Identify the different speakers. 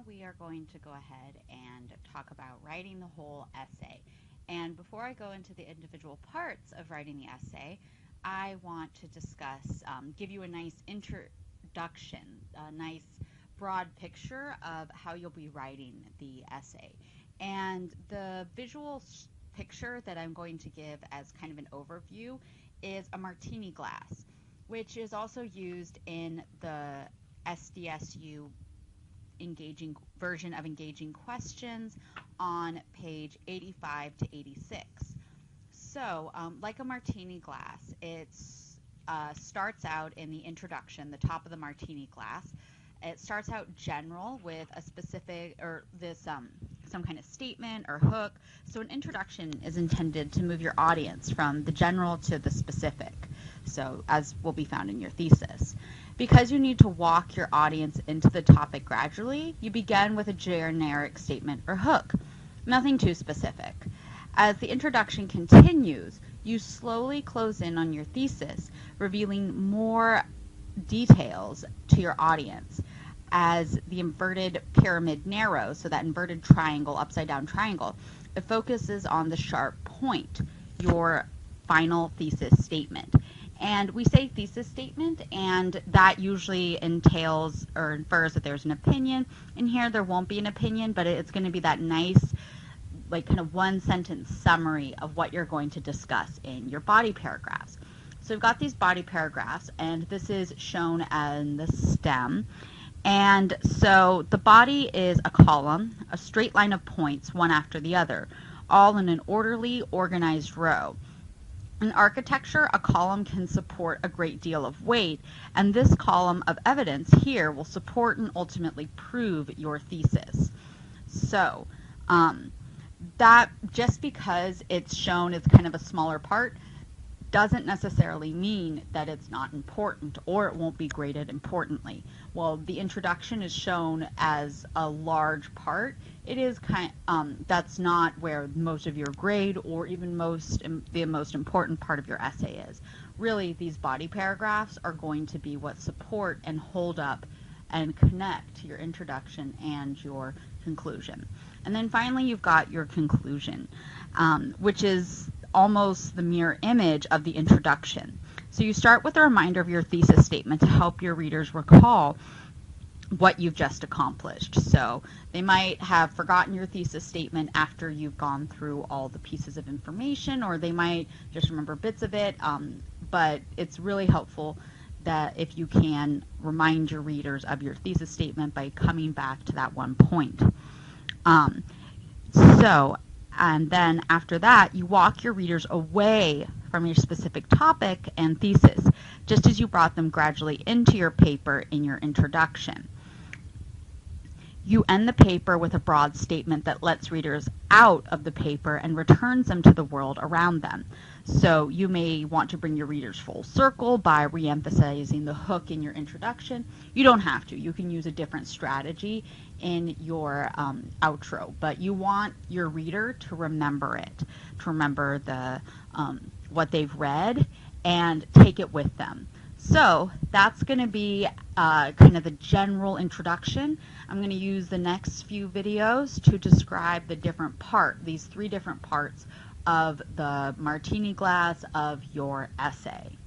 Speaker 1: we are going to go ahead and talk about writing the whole essay. And before I go into the individual parts of writing the essay, I want to discuss, give you a nice introduction, a nice broad picture of how you'll be writing the essay. And the visual picture that I'm going to give as kind of an overview is a martini glass, which is also used in the SDSU version of engaging questions on page 85 to 86. So, like a martini glass, it starts out in the introduction, the top of the martini glass. It starts out general with a specific or this some kind of statement or hook. So an introduction is intended to move your audience from the general to the specific. So as will be found in your thesis. Because you need to walk your audience into the topic gradually, you begin with a generic statement or hook, nothing too specific. As the introduction continues, you slowly close in on your thesis, revealing more details to your audience. As the inverted pyramid narrows, so that inverted triangle, upside down triangle, it focuses on the sharp point, your final thesis statement. And we say thesis statement, and that usually entails or infers that there's an opinion. In here, there won't be an opinion, but it's going to be that nice, like kind of one sentence summary of what you're going to discuss in your body paragraphs. So we've got these body paragraphs, and this is shown in the stem. And so the body is a column, a straight line of points, one after the other, all in an orderly, organized row. In architecture, a column can support a great deal of weight, and this column of evidence here will support and ultimately prove your thesis. So that just because it's shown as kind of a smaller part doesn't necessarily mean that it's not important or it won't be graded importantly. Well, the introduction is shown as a large part. It is that's not where most of your grade or even the most important part of your essay is. Really, these body paragraphs are going to be what support and hold up and connect to your introduction and your conclusion. And then finally, you've got your conclusion, which is almost the mirror image of the introduction. So you start with a reminder of your thesis statement to help your readers recall what you've just accomplished. So they might have forgotten your thesis statement after you've gone through all the pieces of information, or they might just remember bits of it, but it's really helpful that if you can remind your readers of your thesis statement by coming back to that one point. And then after that, you walk your readers away from your specific topic and thesis, just as you brought them gradually into your paper in your introduction. You end the paper with a broad statement that lets readers out of the paper and returns them to the world around them. So you may want to bring your readers full circle by re-emphasizing the hook in your introduction. You don't have to. You can use a different strategy in your outro, but you want your reader to remember it, to remember the what they've read and take it with them. So that's going to be kind of the general introduction. I'm going to use the next few videos to describe the different these three different parts of the martini glass of your essay.